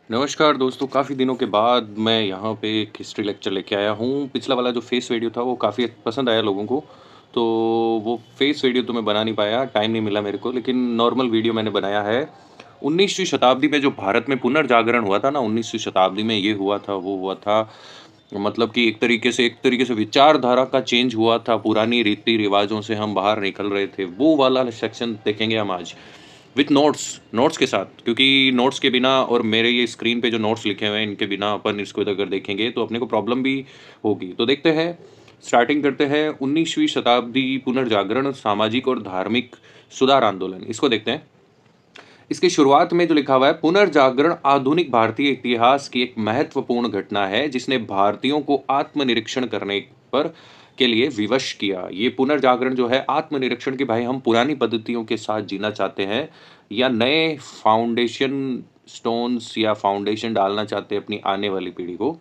नमस्कार दोस्तों, काफ़ी दिनों के बाद मैं यहाँ पे एक हिस्ट्री लेक्चर लेके आया हूँ। पिछला वाला जो फेस वीडियो था वो काफ़ी पसंद आया लोगों को, तो वो फेस वीडियो तो मैं बना नहीं पाया, टाइम नहीं मिला मेरे को, लेकिन नॉर्मल वीडियो मैंने बनाया है। 19वीं शताब्दी में जो भारत में पुनर्जागरण हुआ था ना, 19वीं शताब्दी में ये हुआ था, वो हुआ था। मतलब कि एक तरीके से विचारधारा का चेंज हुआ था, पुरानी रीति-रिवाज़ों से हम बाहर निकल रहे थे। वो वाला सेक्शन देखेंगे हम आज। विथ नोट्स, नोट्स के साथ, क्योंकि नोट्स के बिना और मेरे ये स्क्रीन पे जो नोट्स लिखे हुए हैं, इनके बिना अपन इसको अगर देखेंगे तो अपने को प्रॉब्लम भी होगी। तो देखते हैं, स्टार्टिंग करते हैं 19वीं शताब्दी पुनर्जागरण, सामाजिक और धार्मिक सुधार आंदोलन, इसको देखते हैं। इसकी शुरुआत में जो लिखा हुआ है, पुनर्जागरण आधुनिक भारतीय इतिहास की एक महत्वपूर्ण घटना है जिसने भारतीयों को आत्मनिरीक्षण करने पर के लिए विवश किया। ये पुनर्जागरण जो है आत्मनिरीक्षण की, भाई हम पुरानी पद्धतियों के साथ जीना चाहते हैं या नए फाउंडेशन स्टोन्स या फाउंडेशन डालना चाहते हैं अपनी आने वाली पीढ़ी को।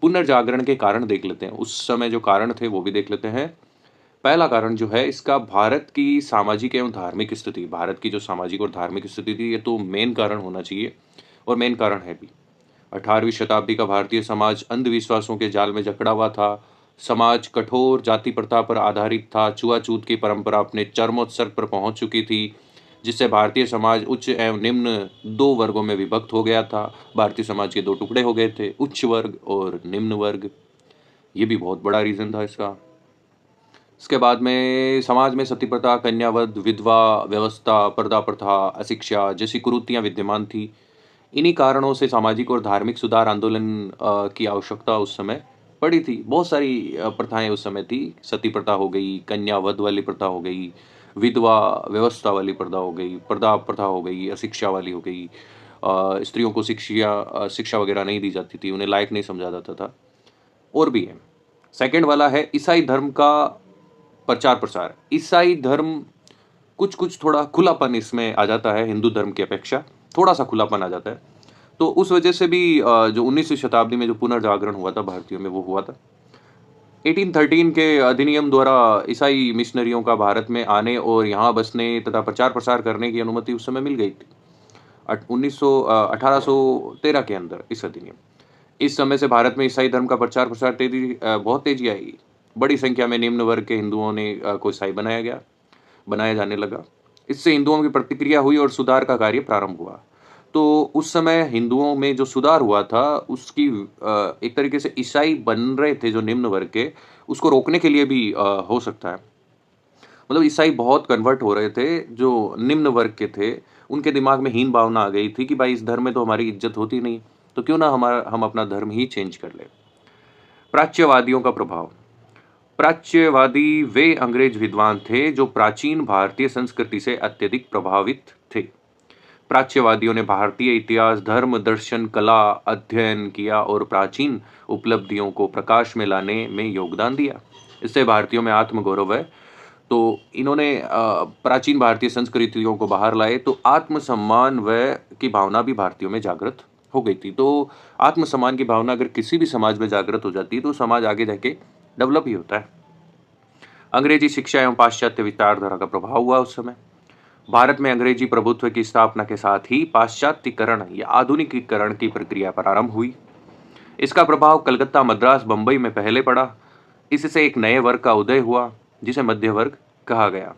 पुनर्जागरण के कारण देख लेते हैं, उस समय जो कारण थे वो भी देख लेते हैं। पहला कारण जो है इसका, भारत की सामाजिक एवं धार्मिक स्थिति, भारत की जो सामाजिक और धार्मिक स्थिति थी, ये तो मेन कारण होना चाहिए और मेन कारण है भी। 18वीं शताब्दी का भारतीय समाज अंधविश्वासों के जाल में जकड़ा हुआ था। समाज कठोर जाति प्रथा पर आधारित था, छुआछूत की परंपरा अपने चरमोत्कर्ष पर पहुंच चुकी थी, जिससे भारतीय समाज उच्च एवं निम्न दो वर्गों में विभक्त हो गया था। भारतीय समाज के दो टुकड़े हो गए थे, उच्च वर्ग और निम्न वर्ग। ये भी बहुत बड़ा रीज़न था इसका। इसके बाद में समाज में सती प्रथा, कन्यावध, विधवा व्यवस्था, पर्दा प्रथा, अशिक्षा जैसी कुरीतियाँ विद्यमान थी। इन्हीं कारणों से सामाजिक और धार्मिक सुधार आंदोलन की आवश्यकता उस समय पड़ी थी। बहुत सारी प्रथाएँ उस समय थी। सती प्रथा हो गई, कन्यावध वाली प्रथा हो गई, विधवा व्यवस्था वाली प्रथा हो गई, पर्दा प्रथा हो गई, अशिक्षा वाली हो गई। स्त्रियों को शिक्षा वगैरह नहीं दी जाती थी, उन्हें लायक नहीं समझा जाता था, और भी है। सेकंड वाला है ईसाई धर्म का प्रचार-प्रसार। ईसाई धर्म कुछ-कुछ थोड़ा खुलापन इसमें आ जाता है हिंदू धर्म की अपेक्षा, थोड़ा-सा खुलापन आ जाता है। तो उस वजह से भी जो 19वीं शताब्दी में जो पुनर्जागरण हुआ था भारतीयों में, वो हुआ था। 1813 के अधिनियम द्वारा ईसाई मिशनरियों का भारत में आने और यहाँ बसने तथा प्रचार-प्रसार करने की अनुमति उस समय मिल गई थी। 1813 के अंदर इस अधिनियम। इस समय से भारत में ईसाई धर्म का प्रचार-प्रसार बहुत तेज़ी आई। बड़ी संख्या में निम्न वर्ग के हिंदुओं ने को ईसाई बनाया जाने लगा। इससे हिंदुओं की प्रतिक्रिया हुई और सुधार का कार्य प्रारंभ हुआ। तो उस समय हिंदुओं में जो सुधार हुआ था, उसकी एक तरीके से ईसाई बन रहे थे जो निम्न वर्ग के, उसको रोकने के लिए भी हो सकता है। मतलब ईसाई बहुत कन्वर्ट हो रहे थे, जो निम्न वर्ग के थे, उनके दिमाग में हीन भावना आ गई थी कि भाई इस धर्म में तो हमारी इज़्ज़त होती नहीं, तो क्यों ना हम अपना धर्म ही चेंज कर लें। प्राच्यवादियों का प्रभाव। प्राच्यवादी वे अंग्रेज विद्वान थे जो प्राचीन भारतीय संस्कृति से अत्यधिक प्रभावित थे। प्राच्यवादियों ने भारतीय इतिहास, धर्म, दर्शन, कला अध्ययन किया और प्राचीन उपलब्धियों को प्रकाश में लाने में योगदान दिया। इससे भारतीयों में आत्मगौरव है। तो इन्होंने प्राचीन भारतीय संस्कृतियों को बाहर लाए, तो आत्मसम्मान व की भावना भी भारतीयों में जागृत हो गई थी। तो आत्मसम्मान की भावना अगर किसी भी समाज में जागृत हो जाती है, तो समाज आगे जाके डेवलप ही होता है। अंग्रेजी शिक्षा एवं पाश्चात्य विचारधारा का प्रभाव हुआ उस समय। भारत में अंग्रेजी प्रभुत्व की स्थापना के साथ ही पाश्चात्यकरण या आधुनिकीकरण की प्रक्रिया प्रारंभ हुई। इसका प्रभाव कलकत्ता, मद्रास, बंबई में पहले पड़ा। इससे एक नए वर्ग का उदय हुआ, जिसे मध्य वर्ग कहा गया।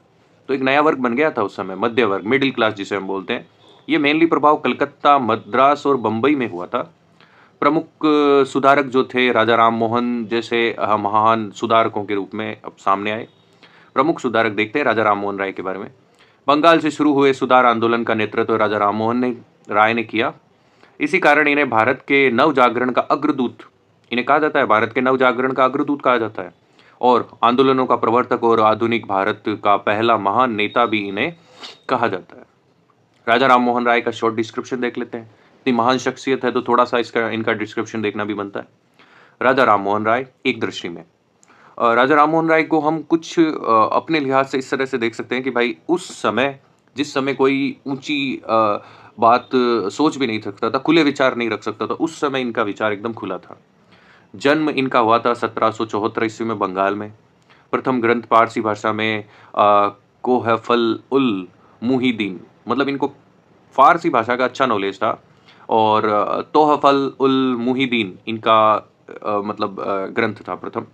तो एक नया वर्ग बन गया था उस समय, मध्य वर्ग, मिडिल क्लास जिसे हम बोलते हैं। ये मेनली प्रभाव कलकत्ता, मद्रास और बंबई में हुआ था। प्रमुख सुधारक जो थे, राजा राम मोहन जैसे महान सुधारकों के रूप में अब सामने आए। प्रमुख सुधारक देखते हैं राजा राम मोहन राय के बारे में। बंगाल से शुरू हुए सुधार आंदोलन का नेतृत्व राजा राम मोहन राय ने किया। इसी कारण इन्हें भारत के नवजागरण का अग्रदूत, इन्हें कहा जाता है, भारत के नवजागरण का अग्रदूत कहा जाता है, और आंदोलनों का प्रवर्तक और आधुनिक भारत का पहला महान नेता भी इन्हें कहा जाता है। राजा राम मोहन राय का शॉर्ट डिस्क्रिप्शन देख लेते हैं। इतनी महान शख्सियत है तो थोड़ा सा इसका इनका डिस्क्रिप्शन देखना भी बनता है। राजा राम मोहन राय एक दृष्टि में, राजा राममोहन राय को हम कुछ अपने लिहाज से इस तरह से देख सकते हैं कि भाई उस समय, जिस समय कोई ऊंची बात सोच भी नहीं सकता था, खुले विचार नहीं रख सकता था, उस समय इनका विचार एकदम खुला था। जन्म इनका हुआ था 1774 ईस्वी में बंगाल में। प्रथम ग्रंथ पारसी भाषा में कोहफल उल मुहिदीन, मतलब इनको फारसी भाषा का अच्छा नॉलेज था। और तोहफ़ल उल मुहिदीन इनका मतलब ग्रंथ था प्रथम।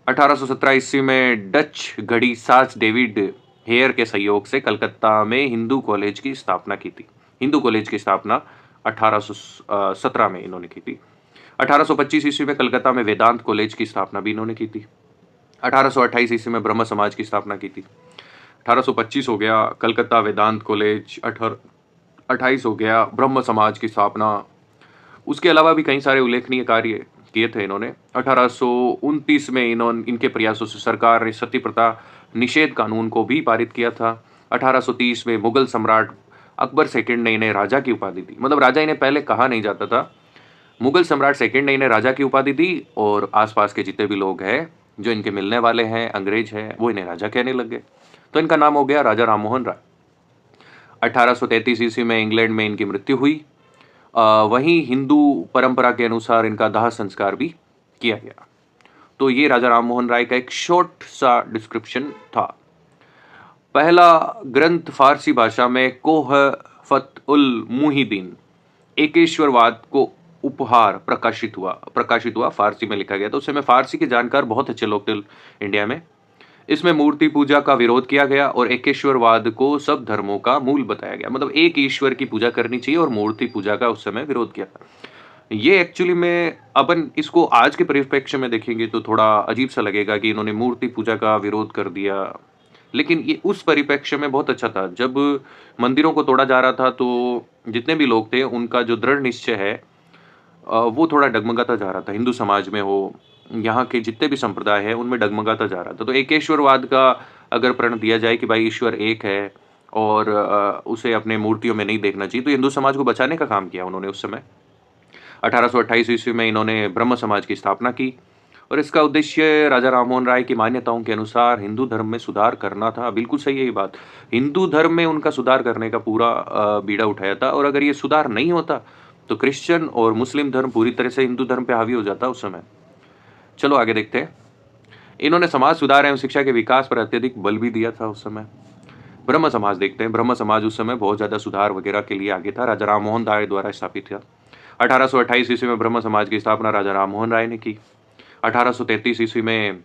1817 ईस्वी में डच घड़ीसाज़ डेविड हेयर के सहयोग से कलकत्ता में हिंदू कॉलेज की स्थापना की थी। हिंदू कॉलेज की स्थापना 1817 में इन्होंने की थी। 1825 ईस्वी में कलकत्ता में वेदांत कॉलेज की स्थापना भी इन्होंने की थी। 1828 ईस्वी में ब्रह्म समाज की स्थापना की थी। 1825 हो गया कलकत्ता वेदांत कॉलेज, 28 हो गया ब्रह्म समाज की स्थापना। उसके अलावा भी कई सारे उल्लेखनीय कार्य किए थे इन्होंने। 1829 में इनके प्रयासों से सरकार ने सती प्रथा निषेध कानून को भी पारित किया था। 1830 में मुगल सम्राट अकबर सेकंड ने इन्हें राजा की उपाधि दी। मतलब राजा इन्हें पहले कहा नहीं जाता था। मुगल सम्राट सेकंड ने इन्हें राजा की उपाधि दी और आसपास के जितने भी लोग हैं जो इनके मिलने वाले हैं, अंग्रेज हैं, वो इन्हें राजा कहने लग गए। तो इनका नाम हो गया राजा राममोहन राय। 1833 ईस्वी में इंग्लैंड में इनकी मृत्यु हुई। वहीं हिंदू परंपरा के अनुसार इनका दाह संस्कार भी किया गया। तो ये राजा राममोहन राय का एक शॉर्ट सा डिस्क्रिप्शन था। पहला ग्रंथ फारसी भाषा में तोहफ़त उल मुहिदीन एकेश्वरवाद को उपहार प्रकाशित हुआ फारसी में लिखा गया। तो उस समय फारसी के जानकार बहुत अच्छे लोग थे इंडिया में। इसमें मूर्ति पूजा का विरोध किया गया और एकेश्वरवाद को सब धर्मों का मूल बताया गया। मतलब एक ईश्वर की पूजा करनी चाहिए और मूर्ति पूजा का उस समय विरोध किया था। ये एक्चुअली में अपन इसको आज के परिप्रेक्ष्य में देखेंगे तो थोड़ा अजीब सा लगेगा कि इन्होंने मूर्ति पूजा का विरोध कर दिया। लेकिन ये उस परिप्रेक्ष्य में बहुत अच्छा था। जब मंदिरों को तोड़ा जा रहा था तो जितने भी लोग थे उनका जो दृढ़ निश्चय है वो थोड़ा डगमगाता जा रहा था। हिंदू समाज में हो, यहाँ के जितने भी संप्रदाय हैं उनमें डगमगाता जा रहा था। तो एकेश्वरवाद का अगर प्रण दिया जाए कि भाई ईश्वर एक है और उसे अपने मूर्तियों में नहीं देखना चाहिए, तो हिंदू समाज को बचाने का काम किया उन्होंने उस समय। 1828 ईस्वी में इन्होंने ब्रह्म समाज की स्थापना की और इसका उद्देश्य राजा राममोहन राय की मान्यताओं के अनुसार हिंदू धर्म में सुधार करना था। बिल्कुल सही है ये बात। हिंदू धर्म में उनका सुधार करने का पूरा बीड़ा उठाया था और अगर ये सुधार नहीं होता तो क्रिश्चियन और मुस्लिम धर्म पूरी तरह से हिंदू धर्म पे हावी हो जाता उस समय। चलो आगे देखते हैं। इन्होंने समाज सुधार एवं शिक्षा के विकास पर अत्यधिक बल भी दिया था उस समय। ब्रह्म समाज देखते हैं। ब्रह्म समाज उस समय बहुत ज्यादा सुधार वगैरह के लिए आगे था। राजा राममोहन राय द्वारा स्थापित था। 1828 ईस्वी में ब्रह्म समाज की स्थापना राजा राममोहन राय ने की। 1833 ईस्वी में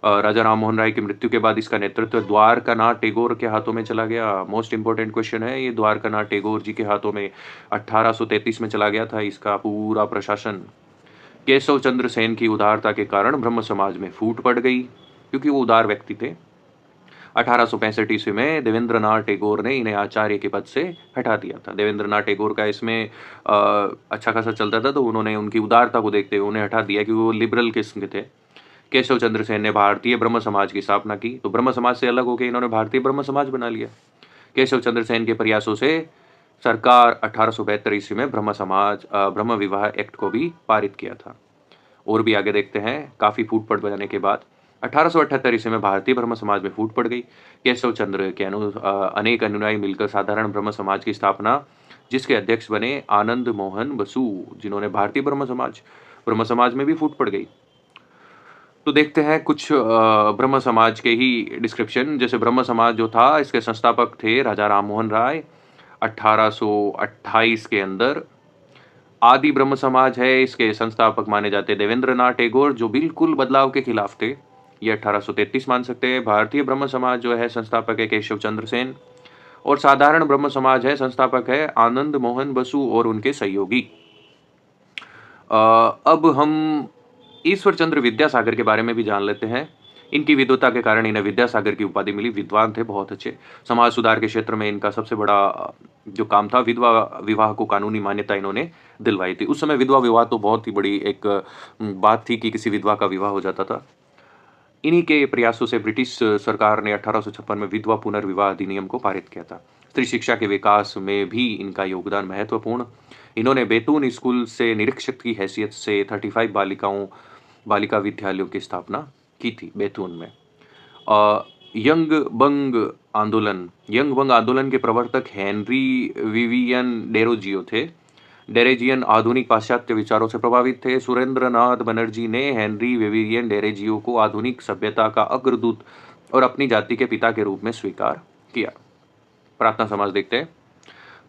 राजा राममोहन राय की मृत्यु के बाद इसका नेतृत्व द्वारकानाथ टैगोर के हाथों में चला गया। मोस्ट इंपोर्टेंट क्वेश्चन है ये, द्वारकानाथ टैगोर जी के हाथों में 1833 में चला गया था इसका पूरा प्रशासन। केशव चंद्र सेन की उदारता के कारण ब्रह्म समाज में फूट पड़ गई क्योंकि वो उदार व्यक्ति थे। 1865 ईस्वी में देवेंद्रनाथ टैगोर ने इन्हें आचार्य के पद से हटा दिया था। देवेंद्रनाथ टैगोर का इसमें अच्छा खासा चलता था तो उन्होंने उनकी उदारता को देखते हुए उन्हें हटा दिया क्योंकि वो लिबरल किस्म के थे। केशव चंद्र सेन ने भारतीय ब्रह्म समाज की स्थापना की। तो ब्रह्म समाज से अलग होकर इन्होंने भारतीय ब्रह्म समाज बना लिया। केशव चंद्र सेन के प्रयासों से सरकार 1872 ईस्वी में ब्रह्म विवाह एक्ट को भी पारित किया था। और भी आगे देखते हैं। काफी फूट पड़ जाने के बाद 1878 ईस्वी में भारतीय ब्रह्म समाज में फूट पड़ गई। केशव चंद्र के अनेक अनुयायी मिलकर साधारण ब्रह्म समाज की स्थापना, जिसके अध्यक्ष बने आनंद मोहन बसु, जिन्होंने भारतीय ब्रह्म समाज में भी फूट पड़ गई। तो देखते हैं कुछ ब्रह्म समाज के ही डिस्क्रिप्शन। जैसे ब्रह्म समाज जो था इसके संस्थापक थे राजा राममोहन राय। 1828 के अंदर आदि ब्रह्म समाज है, इसके संस्थापक माने जाते देवेंद्रनाथ टैगोर जो बिल्कुल बदलाव के खिलाफ थे। ये 1833 मान सकते हैं। भारतीय ब्रह्म समाज जो है संस्थापक है केशव चंद्र सेन और साधारण ब्रह्म समाज है संस्थापक है आनंद मोहन बसु और उनके सहयोगी। अब हम ईश्वर चंद्र विद्यासागर के बारे में भी जान लेते हैं। इनकी विद्वता के कारण इन्हें विद्यासागर की उपाधि मिली। विद्वान थे, बहुत अच्छे। समाज सुधार के क्षेत्र में इनका सबसे बड़ा जो काम था, विधवा विवाह को कानूनी मान्यता इन्होंने दिलवाई थी। उस समय विधवा विवाह तो बहुत ही बड़ी एक बात थी कि किसी विधवा का विवाह हो जाता था। इन्हीं के प्रयासों से ब्रिटिश सरकार ने 1856 में विधवा पुनर्विवाह अधिनियम को पारित किया था। स्त्री शिक्षा के विकास में भी इनका योगदान महत्वपूर्ण। इन्होंने बैतूल स्कूल से निरीक्षक की हैसियत से 35 बालिका विद्यालयों की स्थापना की थी बैतूल में। यंग बंग आंदोलन के प्रवर्तक हेनरी विवियन डेरोजियो थे। डेरेजियन आधुनिक पाश्चात्य विचारों से प्रभावित थे। सुरेंद्रनाथ बनर्जी ने हेनरी विवियन डेरेजियो को आधुनिक सभ्यता का अग्रदूत और अपनी जाति के पिता के रूप में स्वीकार किया। प्रार्थना समाज देखते हैं।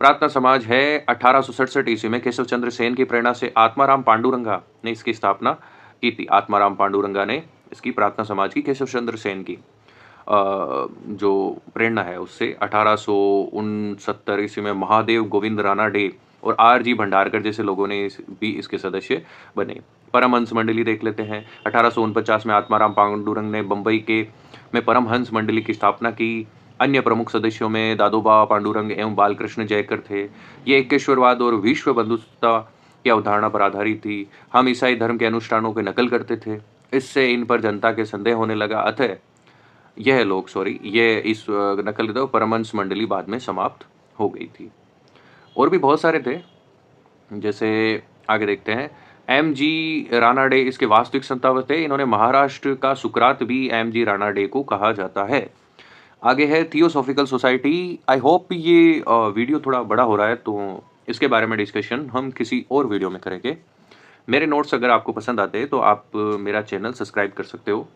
प्रार्थना समाज है 1867 ईस्वी में केशव चंद्र सेन की प्रेरणा से आत्माराम पांडुरंगा ने इसकी स्थापना की थी। आत्माराम पांडुरंगा ने इसकी प्रार्थना समाज की केशव चंद्र सेन की जो प्रेरणा है उससे 1869 ईस्वी में महादेव गोविंद रानाडे और आर.जी. भंडारकर जैसे लोगों ने भी इसके सदस्य बने। परमहंस मंडली देख लेते हैं। 1849 में आत्माराम पांडुरंग ने बंबई के में परमहंस मंडली की स्थापना की। अन्य प्रमुख सदस्यों में दादोबा पांडुरंग एवं बालकृष्ण जयकर थे। ये एकेश्वरवाद और विश्व बंधुता की अवधारणा पर आधारित थी। हम ईसाई धर्म के अनुष्ठानों की नकल करते थे। इससे इन पर जनता के संदेह होने लगा। अतः ये इस नकल परमहंस मंडली बाद में समाप्त हो गई थी। और भी बहुत सारे थे, जैसे आगे देखते हैं। एम.जी. रानाडे इसके वास्तविक संस्थापक थे। इन्होंने महाराष्ट्र का सुकरात भी एम.जी. रानाडे को कहा जाता है। आगे है थियोसॉफिकल सोसाइटी। आई होप ये वीडियो थोड़ा बड़ा हो रहा है, तो इसके बारे में डिस्कशन हम किसी और वीडियो में करेंगे। मेरे नोट्स अगर आपको पसंद आते हैं तो आप मेरा चैनल सब्सक्राइब कर सकते हो,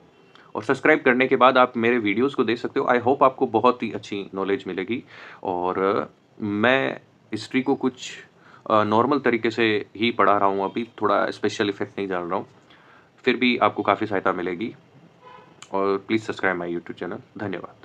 और सब्सक्राइब करने के बाद आप मेरे वीडियोस को देख सकते हो। आई होप आपको बहुत ही अच्छी नॉलेज मिलेगी। और मैं हिस्ट्री को कुछ नॉर्मल तरीके से ही पढ़ा रहा हूँ, अभी थोड़ा स्पेशल इफेक्ट नहीं डाल रहा हूँ, फिर भी आपको काफ़ी सहायता मिलेगी। और please subscribe my YouTube channel. धन्यवाद।